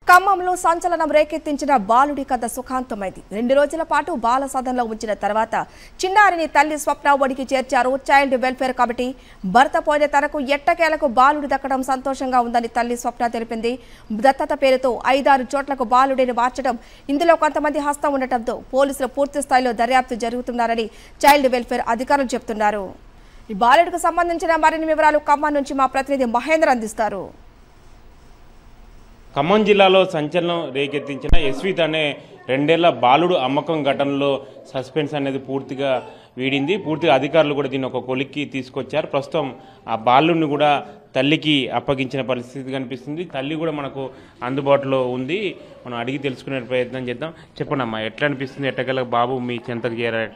ఖమ్మంలో సంచలనం రేకెత్తించిన బాలుడి కథ సుఖాంతమైంది. 2 రోజుల పాటు బాల సదనంలో ఉంచిన తర్వాత చిన్నారిని తల్లి స్వప్న ఒడికి చేర్చారు చైల్డ్ వెల్ఫేర్ కమిటీ. భర్త పోయిన తనకు ఎట్టకేలకు బాలుడు దక్కడం సంతోషంగా ఉందని తల్లి స్వప్న తెలిపింది. దత్తత పేరుతో 5-6 చోట్లకు బాలుడిని మార్చడం, ఇందులో కొంతమంది హస్తం ఉండటంతో పోలీసులు పూర్తి స్థాయిలో దర్యాప్తు జరుగుతున్నారని చైల్డ్ వెల్ఫేర్ అధికారులు చెబుతున్నారు. ఈ బాలుడికి సంబంధించిన మరిన్ని వివరాలు ఖమ్మం నుంచి మా ప్రతినిధి మహేంద్ర అందిస్తారు. ఖమ్మం జిల్లాలో సంచలనం రేకెత్తించిన ఎస్విత్ అనే 2 ఏళ్ల బాలుడు అమ్మకం ఘటనలో సస్పెన్స్ అనేది పూర్తిగా వీడింది. పూర్తిగా అధికారులు కూడా దీన్ని ఒక కొలిక్కి తీసుకొచ్చారు. ప్రస్తుతం ఆ బాలుడిని కూడా తల్లికి అప్పగించిన పరిస్థితి కనిపిస్తుంది. తల్లి కూడా మనకు అందుబాటులో ఉంది. మనం అడిగి తెలుసుకునే ప్రయత్నం చేద్దాం. చెప్పండి అమ్మా, ఎట్లా అనిపిస్తుంది? ఎట్టగల బాబు మీ చెంతకు చేరాడు?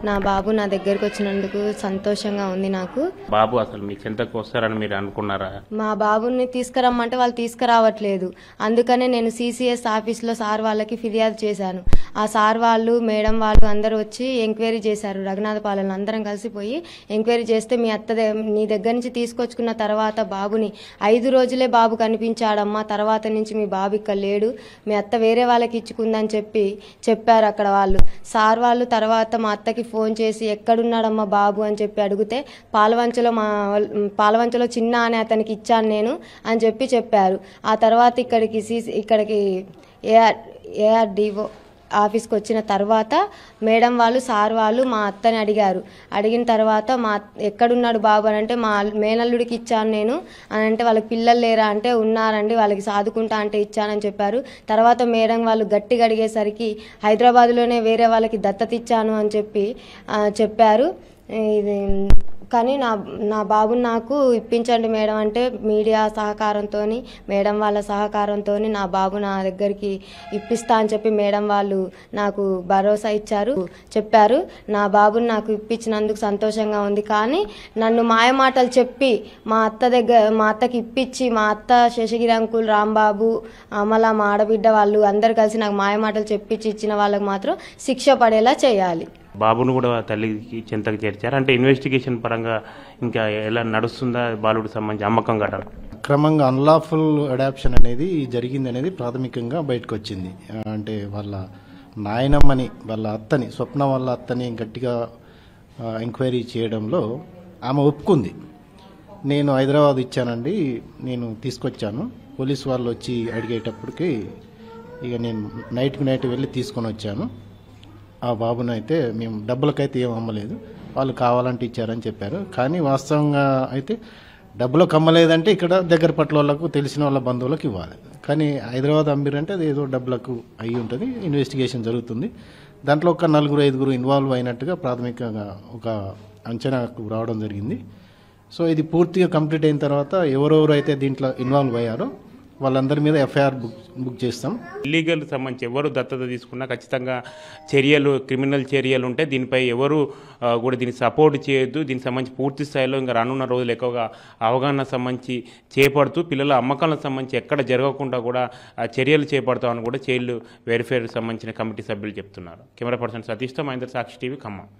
నా బాబు నా దగ్గరకు వచ్చినందుకు సంతోషంగా ఉంది. నాకు బాబు అసలు మీ చెంతకు వస్తారని మీరు అనుకున్నారా? మా బాబుని తీసుకురమ్మంటే వాళ్ళు తీసుకురావట్లేదు. అందుకనే నేను సిసిఎస్ ఆఫీస్లో సార్ వాళ్ళకి ఫిర్యాదు చేశాను. ఆ సార్ వాళ్ళు, మేడం వాళ్ళు అందరూ వచ్చి ఎంక్వైరీ చేశారు. రఘునాథపాలెంలో అందరం కలిసిపోయి ఎంక్వైరీ చేస్తే మీ అత్త నీ దగ్గర నుంచి తీసుకొచ్చుకున్న తర్వాత బాబుని 5 రోజులే బాబు కనిపించాడమ్మా, తర్వాత నుంచి మీ బాబు ఇక్కడ లేడు, మీ అత్త వేరే వాళ్ళకి ఇచ్చుకుందని చెప్పారు అక్కడ వాళ్ళు. సార్ వాళ్ళు తర్వాత మా అత్తకి ఫోన్ చేసి ఎక్కడున్నాడమ్మా బాబు అని చెప్పి అడిగితే పాలవంచలో చిన్న అనే అతనికి ఇచ్చాను నేను అని చెప్పారు. ఆ తర్వాత ఇక్కడికి ఏఆర్డీఓ ఆఫీస్కి వచ్చిన తర్వాత మేడం వాళ్ళు, సార్ వాళ్ళు మా అత్తని అడిగిన తర్వాత ఎక్కడున్నాడు బాబు అని అంటే మా మేనల్లుడికి ఇచ్చాను నేను అని అంటే, వాళ్ళకి పిల్లలు లేరా అంటే ఉన్నారండి, వాళ్ళకి సాదుకుంటా అంటే ఇచ్చానని చెప్పారు. తర్వాత మేడం వాళ్ళు గట్టిగా అడిగేసరికి హైదరాబాద్లోనే వేరే వాళ్ళకి దత్తత ఇచ్చాను అని చెప్పారు. ఇది కానీ నా బాబుని నాకు ఇప్పించండి మేడం అంటే మీడియా సహకారంతో, మేడం వాళ్ళ సహకారంతో నా బాబు నా దగ్గరికి ఇప్పిస్తా అని చెప్పి మేడం వాళ్ళు నాకు భరోసా చెప్పారు. నా బాబుని నాకు ఇప్పించినందుకు సంతోషంగా ఉంది. కానీ నన్ను మాయమాటలు చెప్పి మా అత్తకి ఇప్పించి మా అత్త, శేషగిరి అంకుల్, రాంబాబు, అమల, మా ఆడబిడ్డ వాళ్ళు అందరు కలిసి నాకు మాయమాటలు చెప్పించి ఇచ్చిన వాళ్ళకి మాత్రం శిక్ష పడేలా చేయాలి. బాబును కూడా తల్లికి చెంతకు చేర్చారు అంటే ఇన్వెస్టిగేషన్ పరంగా ఇంకా ఎలా నడుస్తుందా? బాలుడికి సంబంధించి అమ్మకం ఘటన క్రమంగా అన్లాఫుల్ అడాప్షన్ అనేది జరిగింది అనేది ప్రాథమికంగా బయటకు వచ్చింది. అంటే వాళ్ళ నాయనమ్మని, వాళ్ళ అత్తని, స్వప్న వాళ్ళ అత్తని గట్టిగా ఎంక్వైరీ చేయడంలో ఆమె ఒప్పుకుంది. నేను హైదరాబాద్ ఇచ్చానండి, నేను తీసుకొచ్చాను, పోలీసు వాళ్ళు వచ్చి అడిగేటప్పటికి ఇక నేను నైట్ వెళ్ళి తీసుకొని వచ్చాను. ఆ బాబుని అయితే మేము డబ్బులకైతే ఏం అమ్మలేదు, వాళ్ళు కావాలంటే ఇచ్చారని చెప్పారు. కానీ వాస్తవంగా అయితే డబ్బులకు అమ్మలేదంటే ఇక్కడ దగ్గర పట్ల వాళ్ళకు, తెలిసిన వాళ్ళ బంధువులకు ఇవ్వాలి. కానీ హైదరాబాద్ అమ్మిరంటే అది ఏదో డబ్బులకు అయ్యి ఉంటుంది. ఇన్వెస్టిగేషన్ జరుగుతుంది. దాంట్లో ఒక 4-5 ఇన్వాల్వ్ అయినట్టుగా ప్రాథమికంగా ఒక అంచనాకు రావడం జరిగింది. సో ఇది పూర్తిగా కంప్లీట్ అయిన తర్వాత ఎవరెవరు అయితే దీంట్లో ఇన్వాల్వ్ అయ్యారో వాళ్ళందరి మీద ఎఫ్ఐఆర్ బుక్ చేస్తాం. ఇల్లీగల్ సంబంధించి ఎవరు దత్తత తీసుకున్నా ఖచ్చితంగా క్రిమినల్ చర్యలు ఉంటాయి. దీనిపై ఎవరు కూడా దీన్ని సపోర్ట్ చేయొద్దు. దీనికి సంబంధించి పూర్తి స్థాయిలో ఇంకా రానున్న రోజులు ఎక్కువగా అవగాహన సంబంధించి చేపడుతూ పిల్లల అమ్మకాలకు సంబంధించి ఎక్కడ జరగకుండా కూడా చర్యలు చేపడతామని కూడా చైల్డ్ వెల్ఫేర్ సంబంధించిన కమిటీ సభ్యులు చెప్తున్నారు. కెమెరా పర్సన్ సతీష్తో మహేందర్, సాక్షి టీవీ, ఖమ్మం.